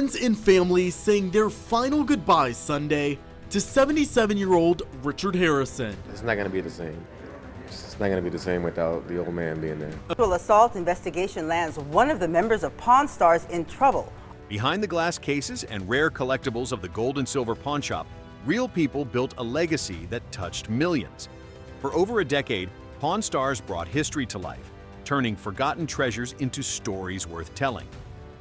Friends and family saying their final goodbyes Sunday to 77-year-old Richard Harrison. It's not going to be the same. It's not going to be the same without the old man being there. Sexual assault investigation lands one of the members of Pawn Stars in trouble. Behind the glass cases and rare collectibles of the gold and silver pawn shop, real people built a legacy that touched millions. For over a decade, Pawn Stars brought history to life, turning forgotten treasures into stories worth telling.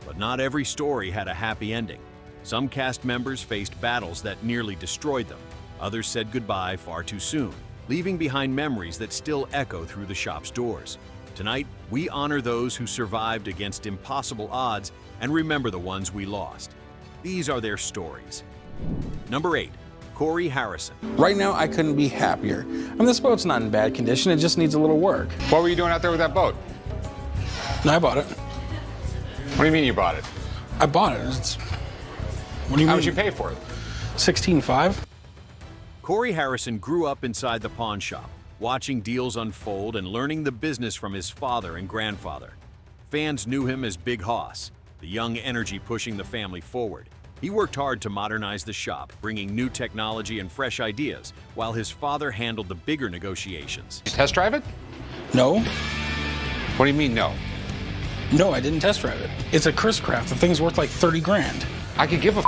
But not every story had a happy ending. Some cast members faced battles that nearly destroyed them. Others said goodbye far too soon, leaving behind memories that still echo through the shop's doors. Tonight, we honor those who survived against impossible odds and remember the ones we lost. These are their stories. Number 8. Cory Harrison. Right now, I couldn't be happier. This boat's not in bad condition, it just needs a little work. What were you doing out there with that boat? No, I bought it. What do you mean you bought it? I bought it. What do you mean? How much you pay for it? $16,500. Cory Harrison grew up inside the pawn shop, watching deals unfold and learning the business from his father and grandfather. Fans knew him as Big Hoss, the young energy pushing the family forward. He worked hard to modernize the shop, bringing new technology and fresh ideas, while his father handled the bigger negotiations. Did you test drive it? No. What do you mean, no? No, I didn't test drive it. It's a Chris Craft. The thing's worth like 30 grand. I could give a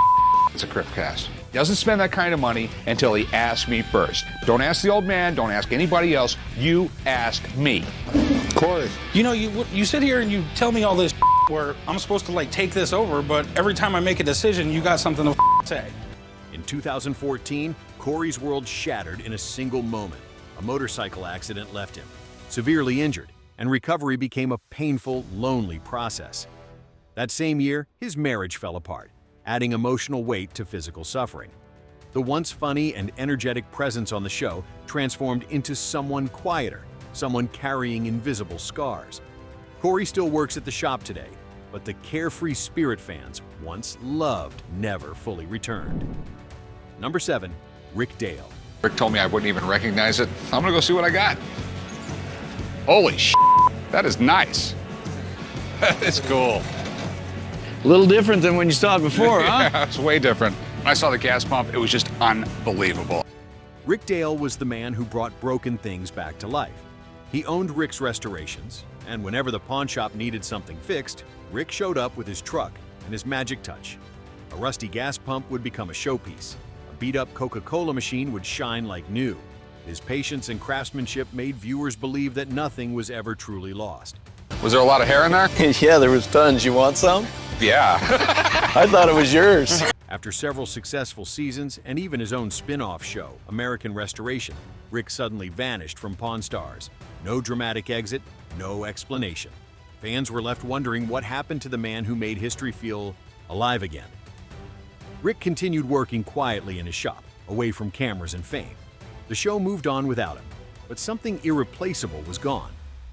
it's a Crip cast. He doesn't spend that kind of money until he asks me first. Don't ask the old man, don't ask anybody else. You ask me. Cory. You know, you sit here and you tell me all this where I'm supposed to like take this over, but every time I make a decision, you got something to say. In 2014, Cory's world shattered in a single moment. A motorcycle accident left him severely injured, and recovery became a painful, lonely process. That same year, his marriage fell apart, adding emotional weight to physical suffering. The once funny and energetic presence on the show transformed into someone quieter, someone carrying invisible scars. Cory still works at the shop today, but the carefree spirit fans once loved never fully returned. Number 7. Rick Dale. Rick told me I wouldn't even recognize it. I'm gonna go see what I got. Holy sh**, that is nice. That is cool. A little different than when you saw it before, huh? Yeah, it's way different. When I saw the gas pump, it was just unbelievable. Rick Dale was the man who brought broken things back to life. He owned Rick's Restorations, and whenever the pawn shop needed something fixed, Rick showed up with his truck and his magic touch. A rusty gas pump would become a showpiece. A beat-up Coca-Cola machine would shine like new. His patience and craftsmanship made viewers believe that nothing was ever truly lost. Was there a lot of hair in there? Yeah, there was tons. You want some? Yeah. I thought it was yours. After several successful seasons and even his own spin-off show, American Restoration, Rick suddenly vanished from Pawn Stars. No dramatic exit, no explanation. Fans were left wondering what happened to the man who made history feel alive again. Rick continued working quietly in his shop, away from cameras and fame. The show moved on without him, but something irreplaceable was gone.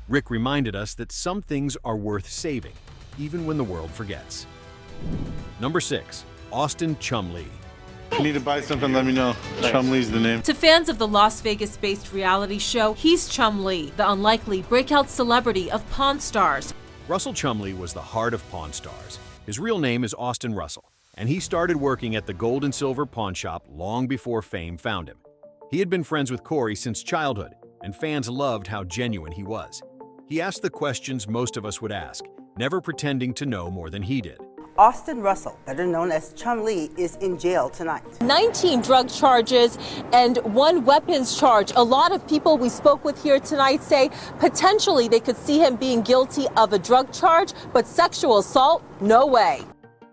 Rick reminded us that some things are worth saving, even when the world forgets. Number 6. Austin Chum Lee. If you need to buy something, let me know. Chum Lee's the name. To fans of the Las Vegas-based reality show, he's Chum Lee, the unlikely breakout celebrity of Pawn Stars. Russell Chum Lee was the heart of Pawn Stars. His real name is Austin Russell, and he started working at the gold and silver pawn shop long before fame found him. He had been friends with Cory since childhood, and fans loved how genuine he was. He asked the questions most of us would ask, never pretending to know more than he did. Austin Russell, better known as Chum Lee, is in jail tonight. 19 drug charges and 1 weapons charge. A lot of people we spoke with here tonight say potentially they could see him being guilty of a drug charge, but sexual assault, no way.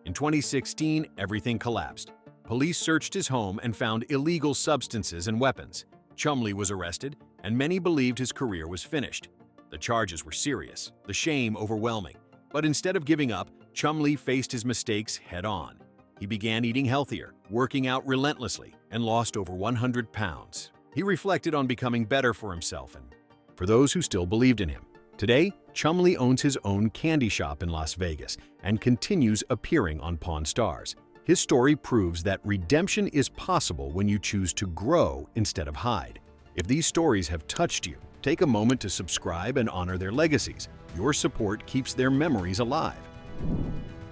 In 2016, everything collapsed. Police searched his home and found illegal substances and weapons. Chum Lee was arrested, and many believed his career was finished. The charges were serious, the shame overwhelming. But instead of giving up, Chum Lee faced his mistakes head-on. He began eating healthier, working out relentlessly, and lost over 100 pounds. He reflected on becoming better for himself and for those who still believed in him. Today, Chum Lee owns his own candy shop in Las Vegas and continues appearing on Pawn Stars. His story proves that redemption is possible when you choose to grow instead of hide. If these stories have touched you, take a moment to subscribe and honor their legacies. Your support keeps their memories alive.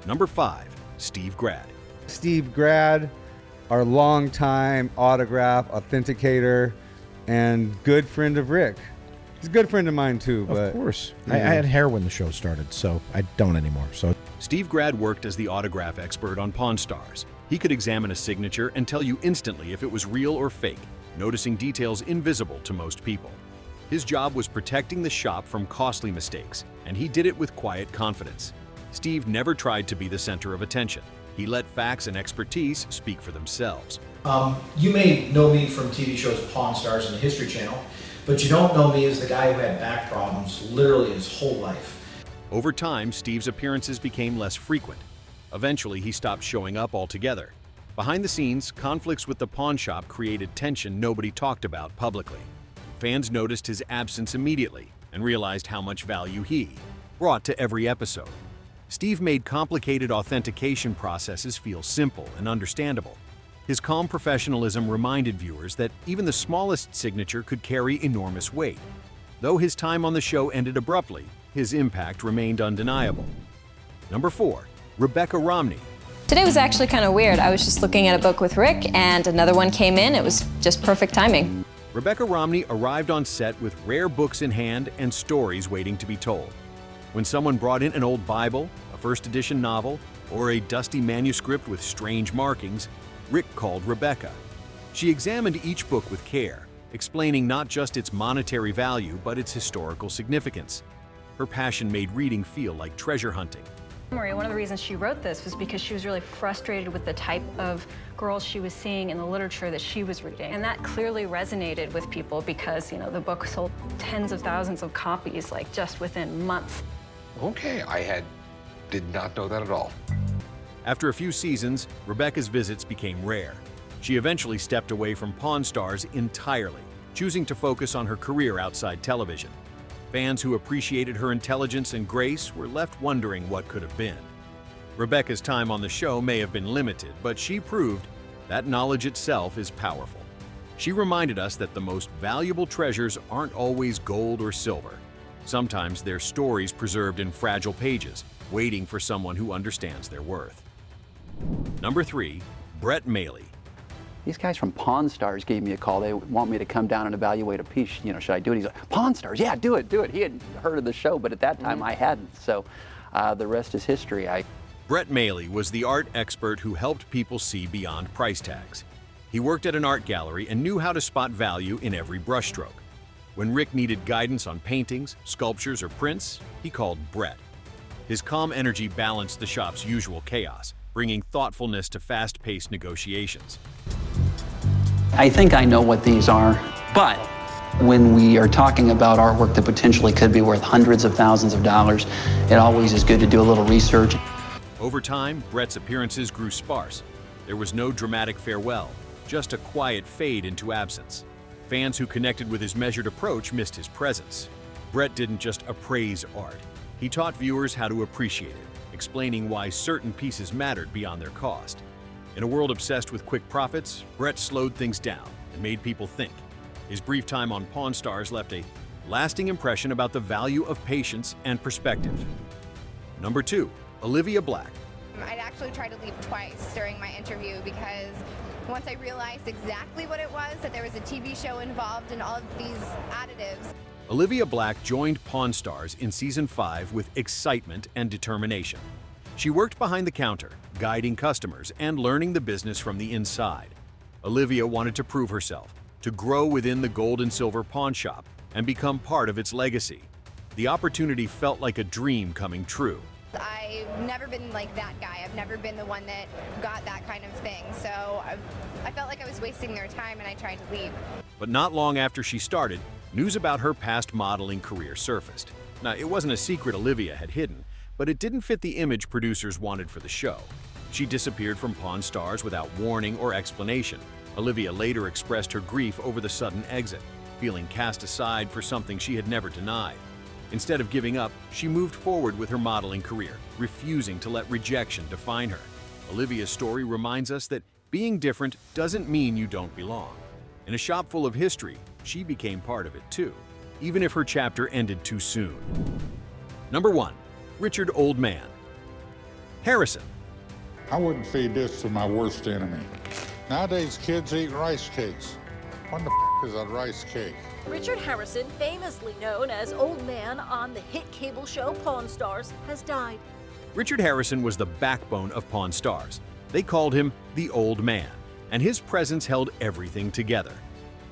Number 5. Steve Grad. Steve Grad, our longtime autograph authenticator and good friend of Rick. He's a good friend of mine too. But of course. yeah. I had hair when the show started, so I don't anymore. So Steve Grad worked as the autograph expert on Pawn Stars. He could examine a signature and tell you instantly if it was real or fake, noticing details invisible to most people. His job was protecting the shop from costly mistakes, and he did it with quiet confidence. Steve never tried to be the center of attention. He let facts and expertise speak for themselves. You may know me from TV shows Pawn Stars and the History Channel, but you don't know me as the guy who had back problems literally his whole life. Over time, Steve's appearances became less frequent. Eventually, he stopped showing up altogether. Behind the scenes, conflicts with the pawn shop created tension nobody talked about publicly. Fans noticed his absence immediately and realized how much value he brought to every episode. Steve made complicated authentication processes feel simple and understandable. His calm professionalism reminded viewers that even the smallest signature could carry enormous weight. Though his time on the show ended abruptly, his impact remained undeniable. Number 4. Rebecca Romney. Today was actually kind of weird. I was just looking at a book with Rick and another one came in. It was just perfect timing. Rebecca Romney arrived on set with rare books in hand and stories waiting to be told. When someone brought in an old Bible, a first edition novel, or a dusty manuscript with strange markings, Rick called Rebecca. She examined each book with care, explaining not just its monetary value but its historical significance. Her passion made reading feel like treasure hunting. Maria, one of the reasons she wrote this was because she was really frustrated with the type of girls she was seeing in the literature that she was reading. And that clearly resonated with people because, you know, the book sold tens of thousands of copies, like just within months. Okay, did not know that at all. After a few seasons, Rebecca's visits became rare. She eventually stepped away from Pawn Stars entirely, choosing to focus on her career outside television. Fans who appreciated her intelligence and grace were left wondering what could have been. Rebecca's time on the show may have been limited, but she proved that knowledge itself is powerful. She reminded us that the most valuable treasures aren't always gold or silver. Sometimes they're stories preserved in fragile pages, waiting for someone who understands their worth. Number 3, Brett Maly. These guys from Pawn Stars gave me a call. They want me to come down and evaluate a piece. You know, should I do it? He's like, Pawn Stars, yeah, do it, do it. He had heard of the show, but at that time I hadn't. So the rest is history. Brett Maly was the art expert who helped people see beyond price tags. He worked at an art gallery and knew how to spot value in every brushstroke. When Rick needed guidance on paintings, sculptures, or prints, he called Brett. His calm energy balanced the shop's usual chaos, bringing thoughtfulness to fast-paced negotiations. I think I know what these are, but when we are talking about artwork that potentially could be worth hundreds of thousands of dollars, it always is good to do a little research. Over time, Brett's appearances grew sparse. There was no dramatic farewell, just a quiet fade into absence. Fans who connected with his measured approach missed his presence. Brett didn't just appraise art. He taught viewers how to appreciate it, explaining why certain pieces mattered beyond their cost. In a world obsessed with quick profits, Brett slowed things down and made people think. His brief time on Pawn Stars left a lasting impression about the value of patience and perspective. Number 2, Olivia Black. I'd actually tried to leave twice during my interview because once I realized exactly what it was, that there was a TV show involved in all of these additives. Olivia Black joined Pawn Stars in Season 5 with excitement and determination. She worked behind the counter, guiding customers and learning the business from the inside. Olivia wanted to prove herself, to grow within the gold and silver pawn shop and become part of its legacy. The opportunity felt like a dream coming true. I've never been like that guy. I've never been the one that got that kind of thing. So I felt like I was wasting their time and I tried to leave. But not long after she started, news about her past modeling career surfaced. Now, it wasn't a secret Olivia had hidden, but it didn't fit the image producers wanted for the show. She disappeared from Pawn Stars without warning or explanation. Olivia later expressed her grief over the sudden exit, feeling cast aside for something she had never denied. Instead of giving up, she moved forward with her modeling career, refusing to let rejection define her. Olivia's story reminds us that being different doesn't mean you don't belong. In a shop full of history, she became part of it too, even if her chapter ended too soon. Number 1, Richard Old Man. Harrison. I wouldn't feed this to my worst enemy. Nowadays, kids eat rice cakes. What the is a rice cake? Richard Harrison, famously known as Old Man on the hit cable show Pawn Stars, has died. Richard Harrison was the backbone of Pawn Stars. They called him the Old Man, and his presence held everything together.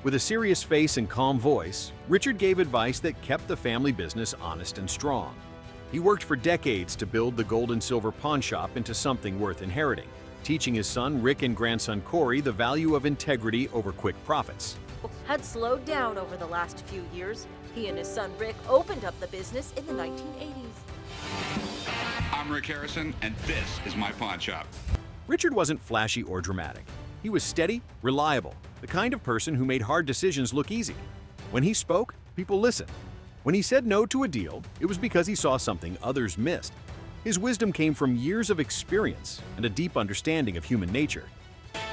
With a serious face and calm voice, Richard gave advice that kept the family business honest and strong. He worked for decades to build the gold and silver pawn shop into something worth inheriting, teaching his son Rick and grandson Cory the value of integrity over quick profits. Had slowed down over the last few years. He and his son Rick opened up the business in the 1980s. I'm Rick Harrison, and this is my pawn shop. Richard wasn't flashy or dramatic. He was steady, reliable, the kind of person who made hard decisions look easy. When he spoke, people listened. When he said no to a deal, it was because he saw something others missed. His wisdom came from years of experience and a deep understanding of human nature.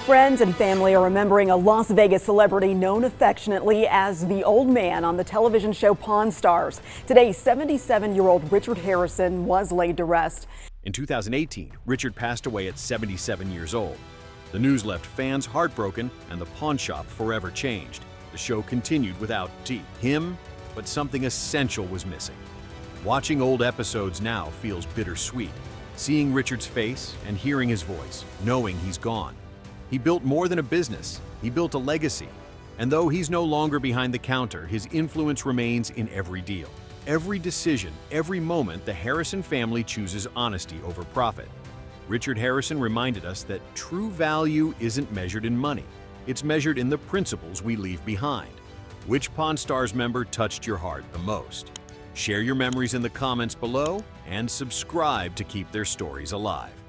Friends and family are remembering a Las Vegas celebrity known affectionately as the Old Man on the television show Pawn Stars. Today, 77-year-old Richard Harrison was laid to rest. In 2018, Richard passed away at 77 years old. The news left fans heartbroken and the pawn shop forever changed. The show continued without him, but something essential was missing. Watching old episodes now feels bittersweet. Seeing Richard's face and hearing his voice, knowing he's gone. He built more than a business, he built a legacy. And though he's no longer behind the counter, his influence remains in every deal. Every decision, every moment, the Harrison family chooses honesty over profit. Richard Harrison reminded us that true value isn't measured in money. It's measured in the principles we leave behind. Which Pawn Stars member touched your heart the most? Share your memories in the comments below and subscribe to keep their stories alive.